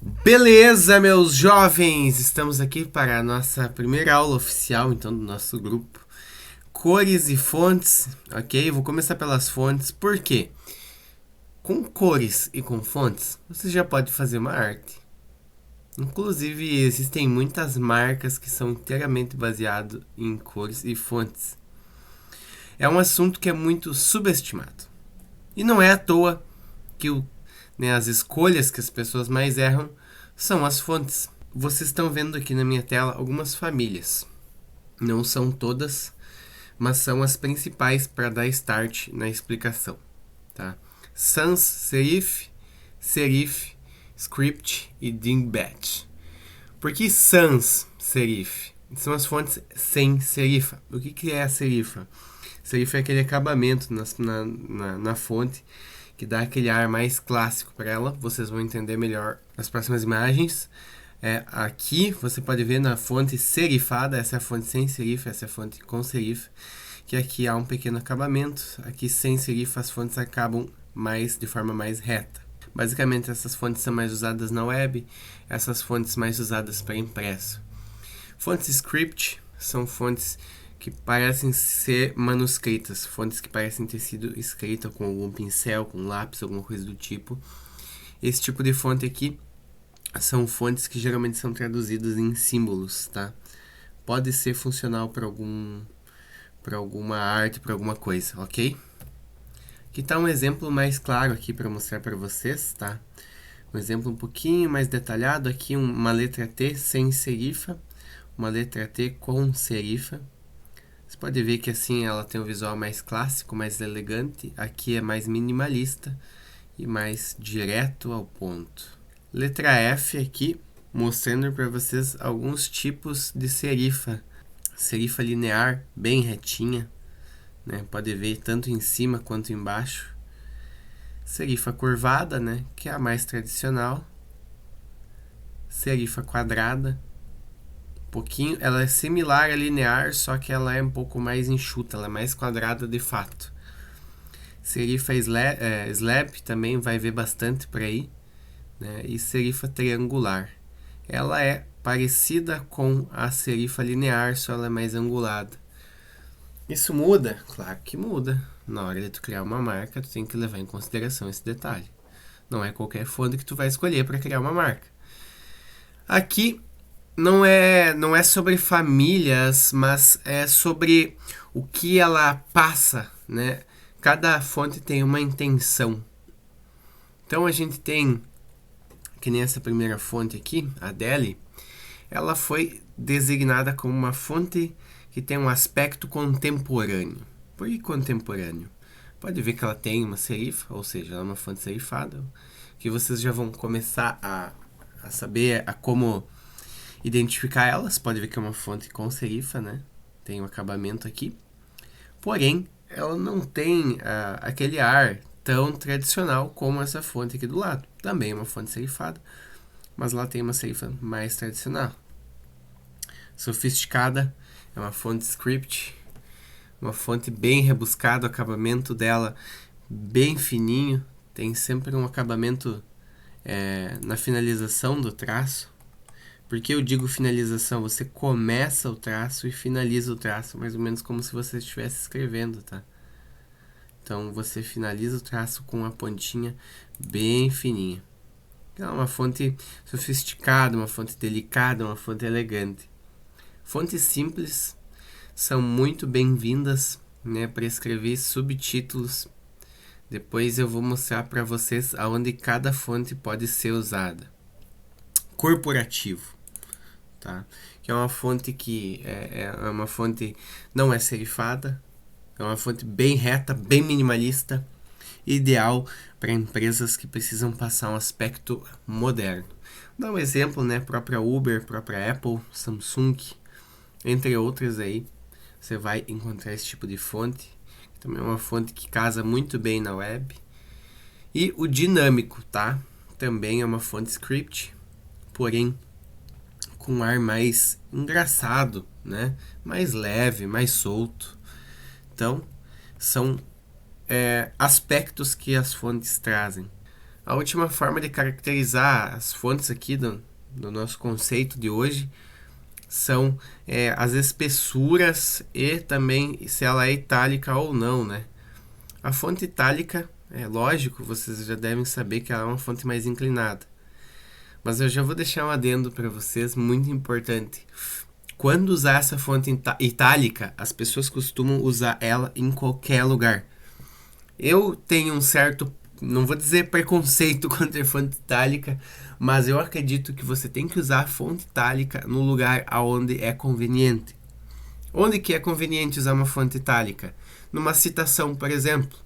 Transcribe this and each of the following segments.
Beleza, meus jovens! Estamos aqui para a nossa primeira aula oficial, então, do nosso grupo. Cores e fontes, ok? Vou começar pelas fontes, por quê? Com cores e com fontes, você já pode fazer uma arte. Inclusive, existem muitas marcas que são inteiramente baseadas em cores e fontes. É um assunto que é muito subestimado. E não é à toa que as escolhas que as pessoas mais erram são as fontes. Vocês estão vendo aqui na minha tela algumas famílias. Não são todas, mas são as principais para dar start na explicação. Tá? Sans serif, serif, script e dingbat. Por que sans serif? São as fontes sem serifa. O que é a serifa? Serifa é aquele acabamento na fonte que dá aquele ar mais clássico para ela. Vocês vão entender melhor nas próximas imagens. Aqui você pode ver na fonte serifada, essa é a fonte sem serifa, essa é a fonte com serifa, que aqui há um pequeno acabamento. Aqui sem serifa as fontes acabam de forma mais reta. Basicamente essas fontes são mais usadas na web, essas fontes mais usadas para impresso. Fontes script são fontes que parecem ser manuscritas, fontes que parecem ter sido escritas com algum pincel, com lápis, alguma coisa do tipo. Esse tipo de fonte aqui são fontes que geralmente são traduzidas em símbolos, tá? Pode ser funcional para alguma arte, para alguma coisa, ok? Aqui está um exemplo mais claro aqui para mostrar para vocês, tá? Um exemplo um pouquinho mais detalhado aqui, uma letra T sem serifa, uma letra T com serifa. Você pode ver que assim ela tem um visual mais clássico, mais elegante. Aqui é mais minimalista e mais direto ao ponto. Letra F aqui, mostrando para vocês alguns tipos de serifa. Serifa linear, bem retinha, né? Pode ver tanto em cima quanto embaixo. Serifa curvada, né? Que é a mais tradicional. Serifa quadrada, pouquinho, ela é similar à linear, só que ela é um pouco mais enxuta, ela é mais quadrada de fato. Serifa slab também vai ver bastante por aí, né? E serifa triangular. Ela é parecida com a serifa linear, só ela é mais angulada. Isso muda? Claro que muda. Na hora de tu criar uma marca, tu tem que levar em consideração esse detalhe. Não é qualquer fonte que tu vai escolher para criar uma marca. Aqui não é sobre famílias, mas é sobre o que ela passa, né? Cada fonte tem uma intenção. Então a gente tem, que nem essa primeira fonte aqui, a Deli, ela foi designada como uma fonte que tem um aspecto contemporâneo. Por que contemporâneo? Pode ver que ela tem uma serifa, ou seja, ela é uma fonte serifada, que vocês já vão começar a saber como identificar elas. Pode ver que é uma fonte com serifa, né? Tem um acabamento aqui. Porém, ela não tem aquele ar tão tradicional como essa fonte aqui do lado. Também é uma fonte serifada, mas lá tem uma serifa mais tradicional. Sofisticada, é uma fonte script, uma fonte bem rebuscada, o acabamento dela bem fininho, tem sempre um acabamento na finalização do traço. Por que eu digo finalização? Você começa o traço e finaliza o traço, mais ou menos como se você estivesse escrevendo, tá? Então você finaliza o traço com a pontinha bem fininha. É uma fonte sofisticada, uma fonte delicada, uma fonte elegante. Fontes simples são muito bem-vindas, né, para escrever subtítulos. Depois eu vou mostrar para vocês aonde cada fonte pode ser usada. Corporativo, tá? Que é uma fonte que é uma fonte não é serifada, é uma fonte bem reta, bem minimalista, ideal para empresas que precisam passar um aspecto moderno. Dá um exemplo, né? Própria Uber, própria Apple, Samsung, entre outras aí, você vai encontrar esse tipo de fonte. Também é uma fonte que casa muito bem na web. E o dinâmico, tá? Também é uma fonte script, porém com um ar mais engraçado, né? Mais leve, mais solto. Então, são aspectos que as fontes trazem. A última forma de caracterizar as fontes aqui do nosso conceito de hoje são as espessuras e também se ela é itálica ou não, né? A fonte itálica, é lógico, vocês já devem saber que ela é uma fonte mais inclinada. Mas eu já vou deixar um adendo para vocês, muito importante. Quando usar essa fonte itálica, as pessoas costumam usar ela em qualquer lugar. Eu tenho um certo, não vou dizer preconceito contra a fonte itálica, mas eu acredito que você tem que usar a fonte itálica no lugar onde é conveniente. Onde que é conveniente usar uma fonte itálica? Numa citação, por exemplo.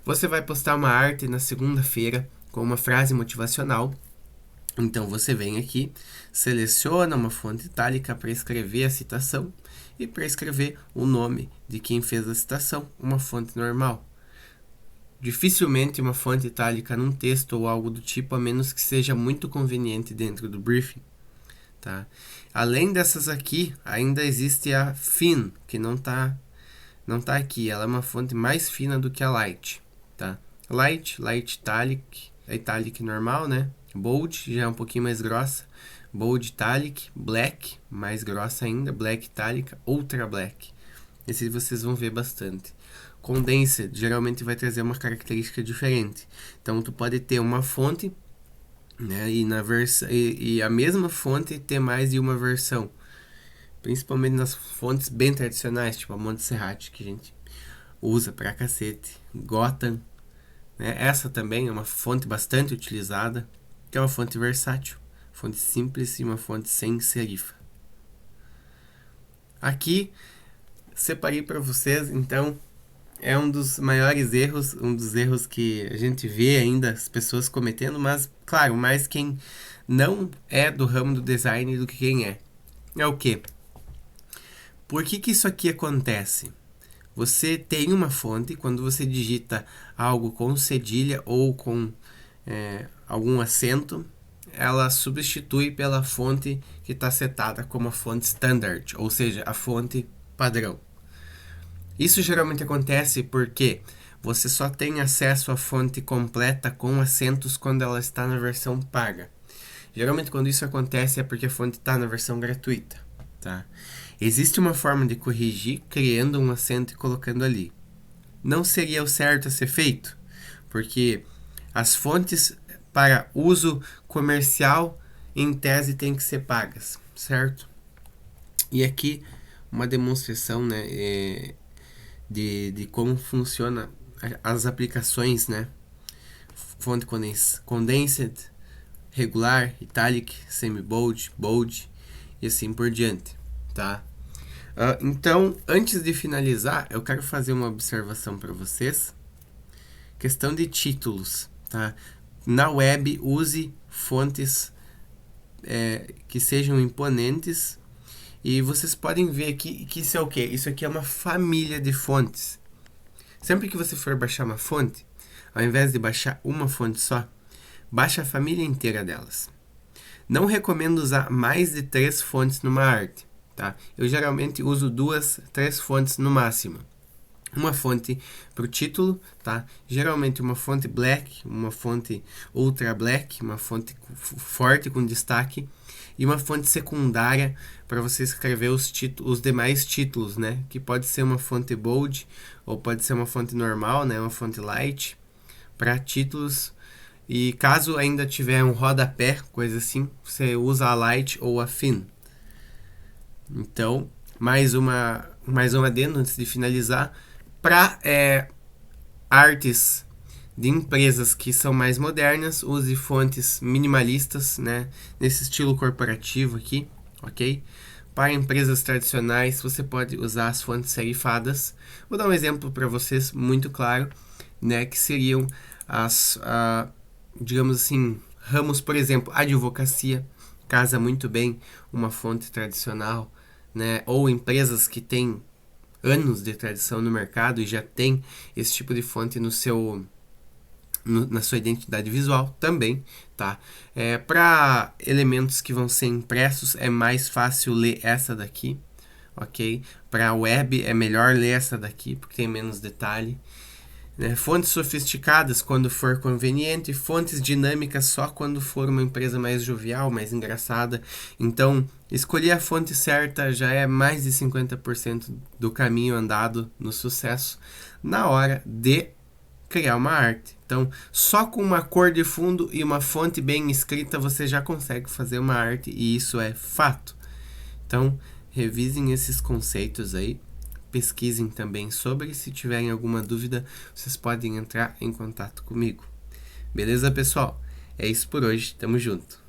Você vai postar uma arte na segunda-feira com uma frase motivacional. Então você vem aqui, seleciona uma fonte itálica para escrever a citação e para escrever o nome de quem fez a citação, uma fonte normal. Dificilmente uma fonte itálica num texto ou algo do tipo, a menos que seja muito conveniente dentro do briefing. Tá? Além dessas aqui, ainda existe a Thin, que não tá aqui. Ela é uma fonte mais fina do que a Light. Tá? Light Italic, é Italic normal, né? Bold já é um pouquinho mais grossa. Bold Italic, Black, mais grossa ainda. Black Italic, Ultra Black. Esse vocês vão ver bastante. Condensed geralmente vai trazer uma característica diferente. Então tu pode ter uma fonte, né, e a mesma fonte ter mais de uma versão. Principalmente nas fontes bem tradicionais, tipo a Montserrat, que a gente usa pra cacete. Gotham, né? Essa também é uma fonte bastante utilizada, que é uma fonte versátil, fonte simples e uma fonte sem serifa. Aqui separei para vocês, então, é um dos maiores erros, um dos erros que a gente vê ainda as pessoas cometendo, mas, claro, mais quem não é do ramo do design do que quem é. É o quê? Por que isso aqui acontece? Você tem uma fonte, quando você digita algo com cedilha ou com algum acento, ela substitui pela fonte que está setada como a fonte standard, ou seja, a fonte padrão. Isso geralmente acontece porque você só tem acesso à fonte completa com acentos quando ela está na versão paga. Geralmente quando isso acontece é porque a fonte está na versão gratuita. Tá? Existe uma forma de corrigir criando um acento e colocando ali. Não seria o certo a ser feito, porque as fontes para uso comercial em tese têm que ser pagas, certo? E aqui uma demonstração, né, de como funciona as aplicações, né? Fonte condensed, regular, italic, semi-bold, bold e assim por diante, tá? Então, antes de finalizar, eu quero fazer uma observação para vocês. Questão de títulos, tá? Na web, use fontes que sejam imponentes. E vocês podem ver aqui que isso é o quê? Isso aqui é uma família de fontes. Sempre que você for baixar uma fonte, ao invés de baixar uma fonte só, baixa a família inteira delas. Não recomendo usar mais de 3 fontes numa arte. Tá? Eu geralmente uso 2, 3 fontes no máximo. Uma fonte para o título, tá? Geralmente uma fonte black, uma fonte ultra black, uma fonte forte com destaque e uma fonte secundária para você escrever os demais títulos, né? Que pode ser uma fonte bold ou pode ser uma fonte normal, né? Uma fonte light para títulos. E caso ainda tiver um rodapé, coisa assim, você usa a light ou a thin. Então, mais um adendo antes de finalizar. Para artes de empresas que são mais modernas, use fontes minimalistas, né, nesse estilo corporativo aqui, ok? Para empresas tradicionais, você pode usar as fontes serifadas. Vou dar um exemplo para vocês muito claro, né, que seriam digamos assim, ramos, por exemplo, advocacia, casa muito bem uma fonte tradicional, né, ou empresas que têm anos de tradição no mercado e já tem esse tipo de fonte na sua identidade visual também, tá? Para elementos que vão ser impressos é mais fácil ler essa daqui, ok? Para web é melhor ler essa daqui porque tem menos detalhe. né? Fontes sofisticadas quando for conveniente, fontes dinâmicas só quando for uma empresa mais jovial, mais engraçada. Então, escolher a fonte certa já é mais de 50% do caminho andado no sucesso na hora de criar uma arte. Então, só com uma cor de fundo e uma fonte bem escrita você já consegue fazer uma arte, e isso é fato. Então, revisem esses conceitos aí, pesquisem também sobre. Se tiverem alguma dúvida, vocês podem entrar em contato comigo. Beleza, pessoal? É isso por hoje. Tamo junto.